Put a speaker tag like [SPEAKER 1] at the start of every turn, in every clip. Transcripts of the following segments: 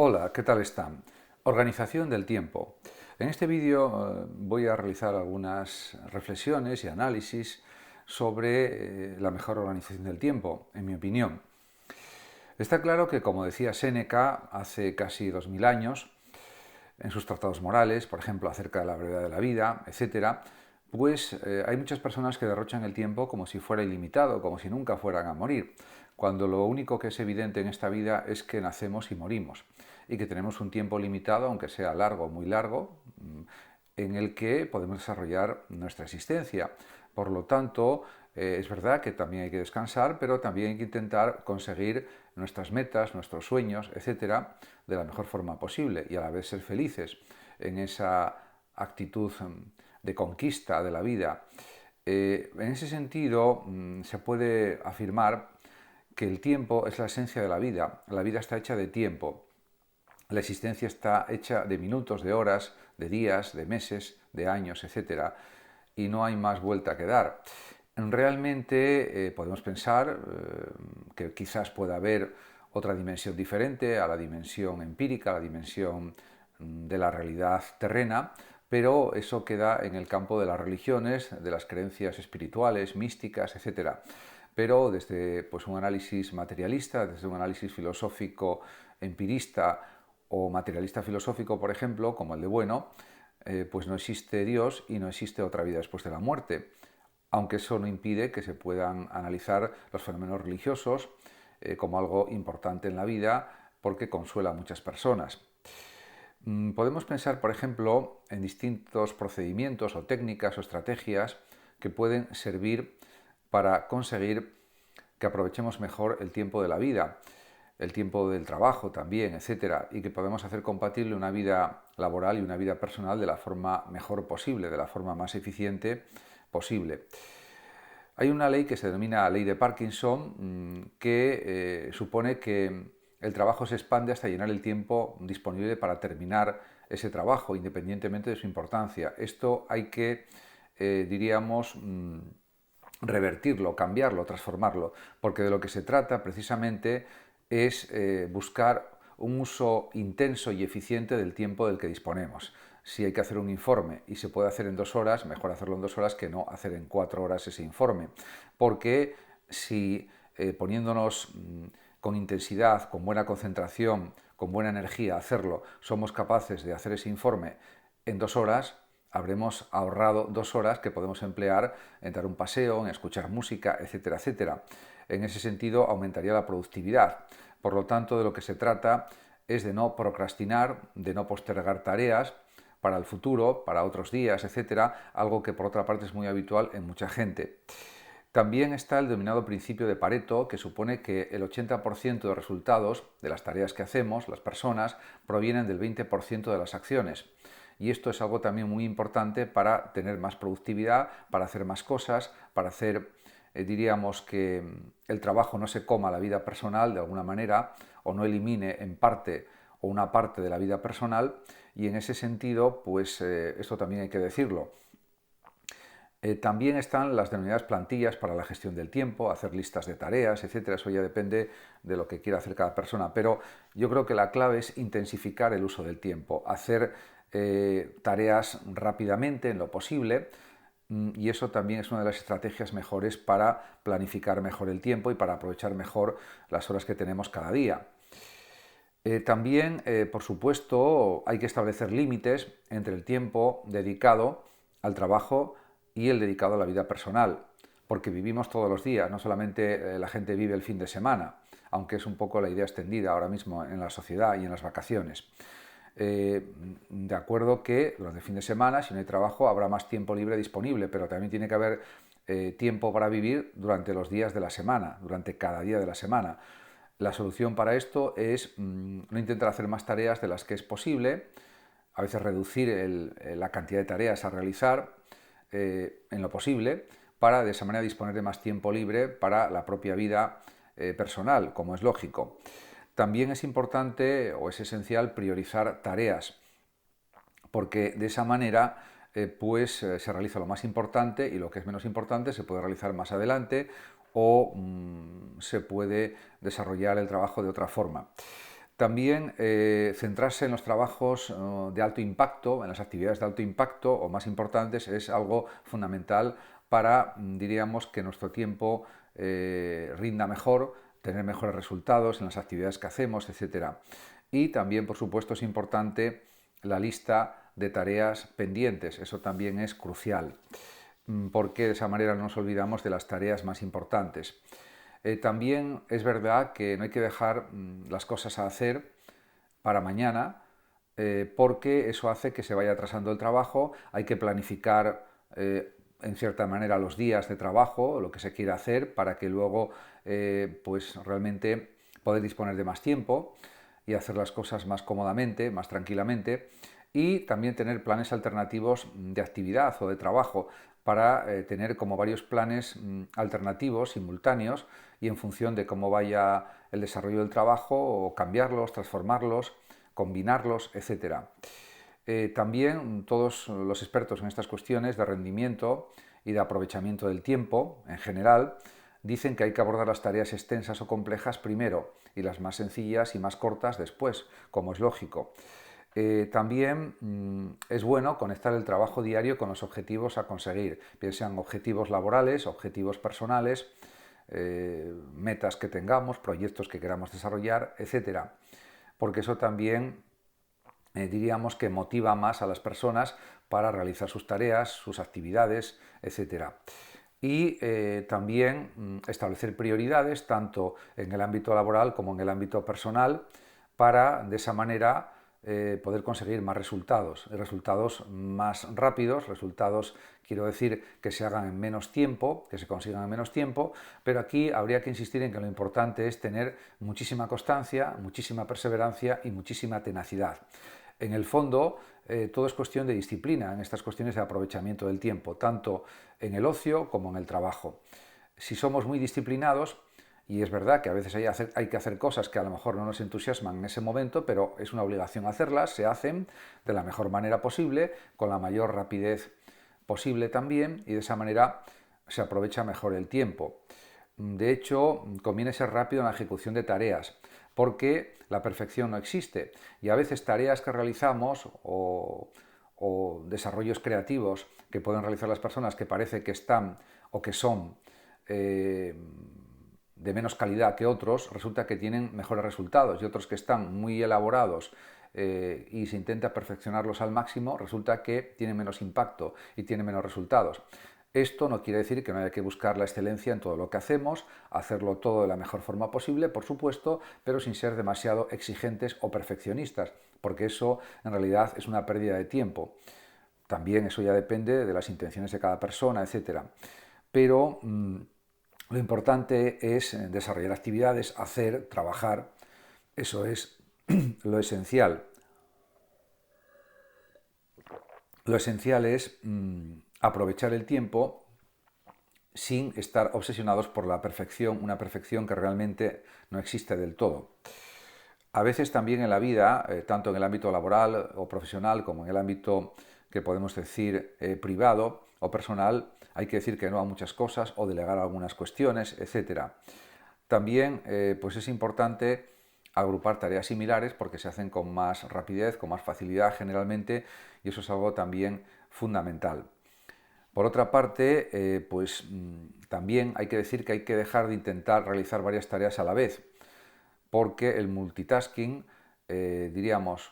[SPEAKER 1] Hola, ¿qué tal están? Organización del tiempo. En este vídeo voy a realizar algunas reflexiones y análisis sobre la mejor organización del tiempo, en mi opinión. Está claro que, como decía Séneca hace casi 2000 años, en sus tratados morales, por ejemplo, acerca de la brevedad de la vida, etcétera, pues hay muchas personas que derrochan el tiempo como si fuera ilimitado, como si nunca fueran a morir, cuando lo único que es evidente en esta vida es que nacemos y morimos, y que tenemos un tiempo limitado, aunque sea largo o muy largo, en el que podemos desarrollar nuestra existencia. Por lo tanto, es verdad que también hay que descansar, pero también hay que intentar conseguir nuestras metas, nuestros sueños, etcétera, de la mejor forma posible y a la vez ser felices en esa actitud de conquista de la vida. En ese sentido, se puede afirmar que el tiempo es la esencia de la vida. La vida está hecha de tiempo. La existencia está hecha de minutos, de horas, de días, de meses, de años, etcétera, y no hay más vuelta que dar. Realmente podemos pensar que quizás pueda haber otra dimensión diferente a la dimensión empírica, a la dimensión de la realidad terrena, pero eso queda en el campo de las religiones, de las creencias espirituales, místicas, etcétera. Pero desde pues, un análisis materialista, desde un análisis filosófico empirista o materialista filosófico, por ejemplo, como el de Bueno, pues no existe Dios y no existe otra vida después de la muerte, aunque eso no impide que se puedan analizar los fenómenos religiosos como algo importante en la vida porque consuela a muchas personas. Podemos pensar, por ejemplo, en distintos procedimientos o técnicas o estrategias que pueden servir para conseguir que aprovechemos mejor el tiempo de la vida, el tiempo del trabajo también, etcétera, y que podemos hacer compatible una vida laboral y una vida personal de la forma mejor posible, de la forma más eficiente posible. Hay una ley que se denomina ley de Parkinson que supone que el trabajo se expande hasta llenar el tiempo disponible para terminar ese trabajo, independientemente de su importancia. Esto hay que, diríamos, revertirlo, cambiarlo, transformarlo, porque de lo que se trata precisamente es buscar un uso intenso y eficiente del tiempo del que disponemos. Si hay que hacer un informe y se puede hacer en 2 horas, mejor hacerlo en 2 horas que no hacer en 4 horas ese informe. Porque si poniéndonos con intensidad, con buena concentración, con buena energía hacerlo, somos capaces de hacer ese informe en 2 horas, habremos ahorrado 2 horas que podemos emplear en dar un paseo, en escuchar música, etcétera, etcétera. En ese sentido, aumentaría la productividad. Por lo tanto, de lo que se trata es de no procrastinar, de no postergar tareas para el futuro, para otros días, etcétera, algo que por otra parte es muy habitual en mucha gente. También está el denominado principio de Pareto, que supone que el 80% de resultados de las tareas que hacemos, las personas, provienen del 20% de las acciones. Y esto es algo también muy importante para tener más productividad, para hacer más cosas, para hacer, diríamos que el trabajo no se coma la vida personal de alguna manera o no elimine en parte o una parte de la vida personal. Y en ese sentido, pues esto también hay que decirlo. También están las denominadas plantillas para la gestión del tiempo, hacer listas de tareas, etcétera. Eso ya depende de lo que quiera hacer cada persona. Pero yo creo que la clave es intensificar el uso del tiempo, hacer tareas rápidamente en lo posible. Y eso también es una de las estrategias mejores para planificar mejor el tiempo y para aprovechar mejor las horas que tenemos cada día. También, por supuesto, hay que establecer límites entre el tiempo dedicado al trabajo y el dedicado a la vida personal, porque vivimos todos los días, no solamente la gente vive el fin de semana, aunque es un poco la idea extendida ahora mismo en la sociedad y en las vacaciones. De acuerdo que durante el fin de semana, si no hay trabajo, habrá más tiempo libre disponible, pero también tiene que haber tiempo para vivir durante los días de la semana, durante cada día de la semana. La solución para esto es no intentar hacer más tareas de las que es posible, a veces reducir la cantidad de tareas a realizar en lo posible, para de esa manera disponer de más tiempo libre para la propia vida personal, como es lógico. También es importante o es esencial priorizar tareas, porque de esa manera se realiza lo más importante y lo que es menos importante se puede realizar más adelante o se puede desarrollar el trabajo de otra forma. También centrarse en los trabajos de alto impacto, en las actividades de alto impacto o más importantes, es algo fundamental para, diríamos, que nuestro tiempo rinda mejor, tener mejores resultados en las actividades que hacemos, etc. Y también, por supuesto, es importante la lista de tareas pendientes. Eso también es crucial, porque de esa manera no nos olvidamos de las tareas más importantes. También es verdad que no hay que dejar las cosas a hacer para mañana, porque eso hace que se vaya atrasando el trabajo. Hay que planificar en cierta manera los días de trabajo, lo que se quiera hacer, para que luego pues realmente poder disponer de más tiempo y hacer las cosas más cómodamente, más tranquilamente, y también tener planes alternativos de actividad o de trabajo para tener como varios planes alternativos, simultáneos, y en función de cómo vaya el desarrollo del trabajo, o cambiarlos, transformarlos, combinarlos, etc. También todos los expertos en estas cuestiones de rendimiento y de aprovechamiento del tiempo en general dicen que hay que abordar las tareas extensas o complejas primero y las más sencillas y más cortas después, como es lógico. También es bueno conectar el trabajo diario con los objetivos a conseguir, bien sean objetivos laborales, objetivos personales, metas que tengamos, proyectos que queramos desarrollar, etc. Porque eso también diríamos que motiva más a las personas para realizar sus tareas, sus actividades, etc. Y también establecer prioridades tanto en el ámbito laboral como en el ámbito personal, para de esa manera poder conseguir más resultados más rápidos, resultados, quiero decir, que se hagan en menos tiempo, que se consigan en menos tiempo, pero aquí habría que insistir en que lo importante es tener muchísima constancia, muchísima perseverancia y muchísima tenacidad. En el fondo, todo es cuestión de disciplina en estas cuestiones de aprovechamiento del tiempo, tanto en el ocio como en el trabajo. Si somos muy disciplinados, y es verdad que a veces hay que hacer cosas que a lo mejor no nos entusiasman en ese momento, pero es una obligación hacerlas, se hacen de la mejor manera posible, con la mayor rapidez posible también, y de esa manera se aprovecha mejor el tiempo. De hecho, conviene ser rápido en la ejecución de tareas, porque la perfección no existe, y a veces tareas que realizamos o desarrollos creativos que pueden realizar las personas, que parece que están o que son de menos calidad que otros, resulta que tienen mejores resultados, y otros que están muy elaborados y se intenta perfeccionarlos al máximo, resulta que tienen menos impacto y tienen menos resultados. Esto no quiere decir que no haya que buscar la excelencia en todo lo que hacemos, hacerlo todo de la mejor forma posible, por supuesto, pero sin ser demasiado exigentes o perfeccionistas, porque eso en realidad es una pérdida de tiempo. También eso ya depende de las intenciones de cada persona, etc. Pero lo importante es desarrollar actividades, hacer, trabajar. Eso es lo esencial. Lo esencial es aprovechar el tiempo sin estar obsesionados por la perfección, una perfección que realmente no existe del todo. A veces también en la vida, tanto en el ámbito laboral o profesional como en el ámbito que podemos decir privado o personal, hay que decir que no a muchas cosas o delegar algunas cuestiones, etc. También pues es importante agrupar tareas similares, porque se hacen con más rapidez, con más facilidad generalmente, y eso es algo también fundamental. Por otra parte, pues también hay que decir que hay que dejar de intentar realizar varias tareas a la vez, porque el multitasking, diríamos,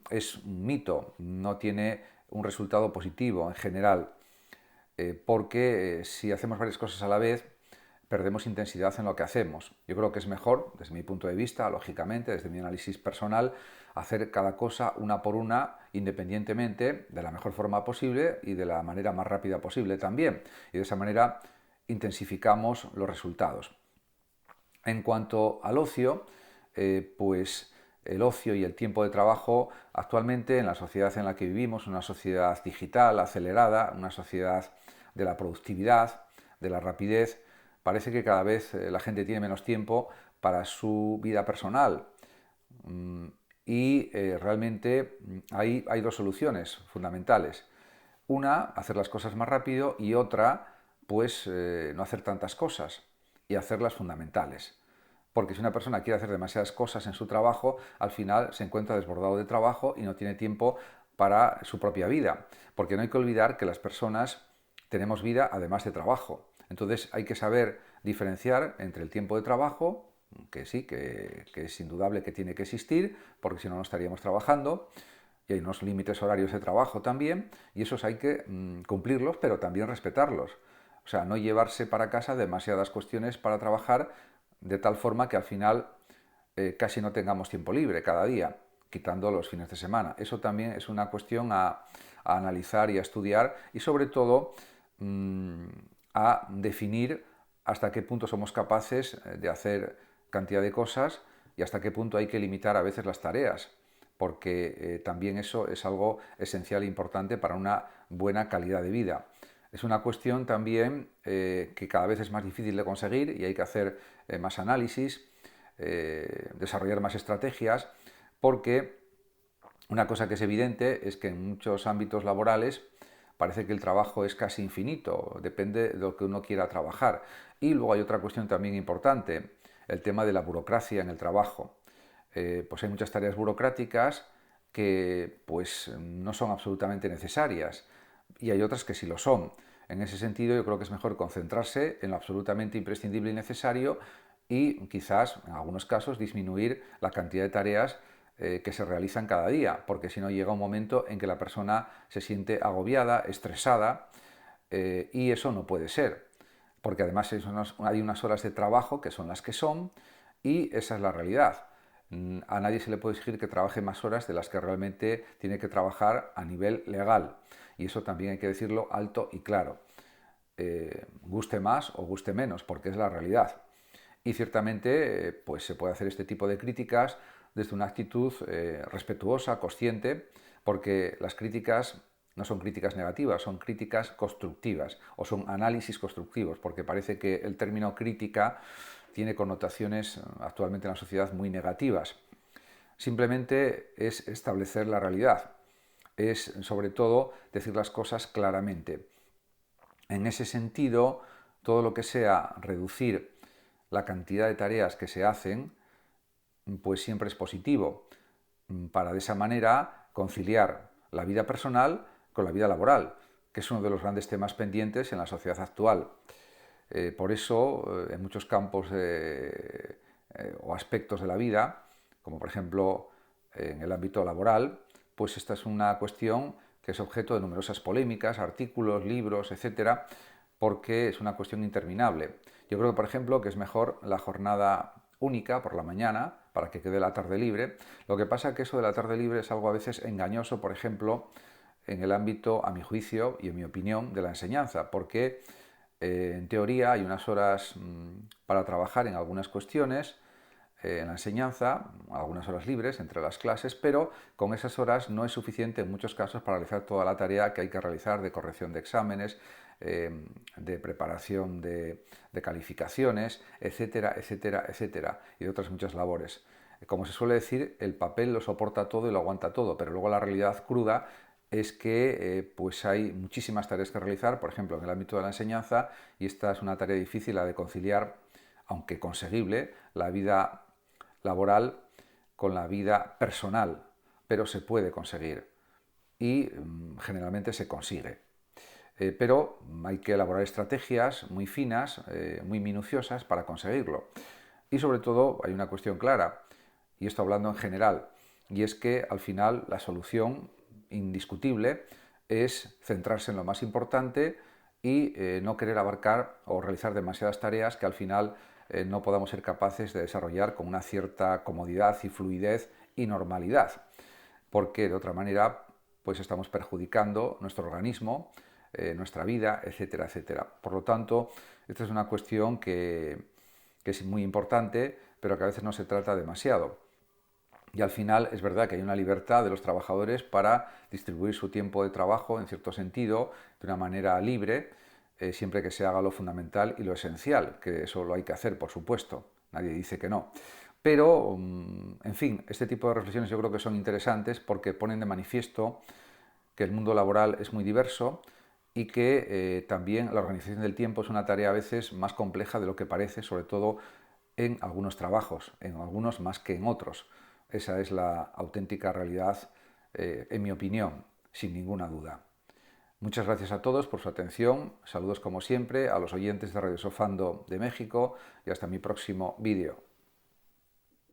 [SPEAKER 1] es un mito, no tiene un resultado positivo en general, porque si hacemos varias cosas a la vez, perdemos intensidad en lo que hacemos. Yo creo que es mejor, desde mi punto de vista, lógicamente, desde mi análisis personal, hacer cada cosa una por una, independientemente, de la mejor forma posible y de la manera más rápida posible también. Y de esa manera intensificamos los resultados. En cuanto al ocio, pues el ocio y el tiempo de trabajo actualmente en la sociedad en la que vivimos, una sociedad digital, acelerada, una sociedad de la productividad, de la rapidez, parece que cada vez la gente tiene menos tiempo para su vida personal. Y realmente hay dos soluciones fundamentales. Una, hacer las cosas más rápido, y otra, pues no hacer tantas cosas y hacerlas fundamentales. Porque si una persona quiere hacer demasiadas cosas en su trabajo, al final se encuentra desbordado de trabajo y no tiene tiempo para su propia vida. Porque no hay que olvidar que las personas tenemos vida además de trabajo. Entonces hay que saber diferenciar entre el tiempo de trabajo, que sí, que es indudable que tiene que existir, porque si no, no estaríamos trabajando, y hay unos límites horarios de trabajo también, y esos hay que cumplirlos, pero también respetarlos. O sea, no llevarse para casa demasiadas cuestiones para trabajar de tal forma que al final casi no tengamos tiempo libre cada día, quitando los fines de semana. Eso también es una cuestión a analizar y a estudiar y sobre todo a definir hasta qué punto somos capaces de hacer cantidad de cosas y hasta qué punto hay que limitar a veces las tareas, porque también eso es algo esencial e importante para una buena calidad de vida. Es una cuestión también que cada vez es más difícil de conseguir y hay que hacer más análisis, desarrollar más estrategias, porque una cosa que es evidente es que en muchos ámbitos laborales parece que el trabajo es casi infinito, depende de lo que uno quiera trabajar. Y luego hay otra cuestión también importante, el tema de la burocracia en el trabajo. Pues hay muchas tareas burocráticas que pues no son absolutamente necesarias y hay otras que sí lo son. En ese sentido, yo creo que es mejor concentrarse en lo absolutamente imprescindible y necesario y quizás, en algunos casos, disminuir la cantidad de tareas que se realizan cada día, porque si no llega un momento en que la persona se siente agobiada, estresada, y eso no puede ser, porque además hay unas horas de trabajo que son las que son y esa es la realidad. A nadie se le puede exigir que trabaje más horas de las que realmente tiene que trabajar a nivel legal. Y eso también hay que decirlo alto y claro. Guste más o guste menos, porque es la realidad. Y ciertamente pues se puede hacer este tipo de críticas desde una actitud respetuosa, consciente, porque las críticas no son críticas negativas, son críticas constructivas o son análisis constructivos, porque parece que el término crítica tiene connotaciones actualmente en la sociedad muy negativas. Simplemente es establecer la realidad, es sobre todo decir las cosas claramente. En ese sentido, todo lo que sea reducir la cantidad de tareas que se hacen, pues siempre es positivo, para de esa manera conciliar la vida personal con la vida laboral, que es uno de los grandes temas pendientes en la sociedad actual. Por eso, en muchos campos o aspectos de la vida, como por ejemplo en el ámbito laboral, pues esta es una cuestión que es objeto de numerosas polémicas, artículos, libros, etcétera, porque es una cuestión interminable. Yo creo que, por ejemplo, que es mejor la jornada única por la mañana para que quede la tarde libre. Lo que pasa es que eso de la tarde libre es algo a veces engañoso, por ejemplo, en el ámbito, a mi juicio y en mi opinión, de la enseñanza, porque en teoría hay unas horas para trabajar en algunas cuestiones, en la enseñanza, algunas horas libres entre las clases, pero con esas horas no es suficiente en muchos casos para realizar toda la tarea que hay que realizar de corrección de exámenes, de preparación de calificaciones, etcétera, etcétera, etcétera, y de otras muchas labores. Como se suele decir, el papel lo soporta todo y lo aguanta todo, pero luego la realidad cruda es que pues hay muchísimas tareas que realizar, por ejemplo, en el ámbito de la enseñanza, y esta es una tarea difícil, la de conciliar, aunque conseguible, la vida laboral con la vida personal, pero se puede conseguir y generalmente se consigue. Pero hay que elaborar estrategias muy finas, muy minuciosas para conseguirlo. Y sobre todo hay una cuestión clara, y esto hablando en general, y es que al final la solución indiscutible es centrarse en lo más importante y no querer abarcar o realizar demasiadas tareas que al final no podamos ser capaces de desarrollar con una cierta comodidad y fluidez y normalidad, porque de otra manera pues estamos perjudicando nuestro organismo, nuestra vida, etcétera, etcétera. Por lo tanto, esta es una cuestión que es muy importante, pero que a veces no se trata demasiado. Y al final es verdad que hay una libertad de los trabajadores para distribuir su tiempo de trabajo, en cierto sentido, de una manera libre, siempre que se haga lo fundamental y lo esencial, que eso lo hay que hacer, por supuesto, nadie dice que no. Pero, en fin, este tipo de reflexiones yo creo que son interesantes porque ponen de manifiesto que el mundo laboral es muy diverso y que también la organización del tiempo es una tarea a veces más compleja de lo que parece, sobre todo en algunos trabajos, en algunos más que en otros. Esa es la auténtica realidad, en mi opinión, sin ninguna duda. Muchas gracias a todos por su atención. Saludos como siempre a los oyentes de Radio Sofando de México y hasta mi próximo vídeo.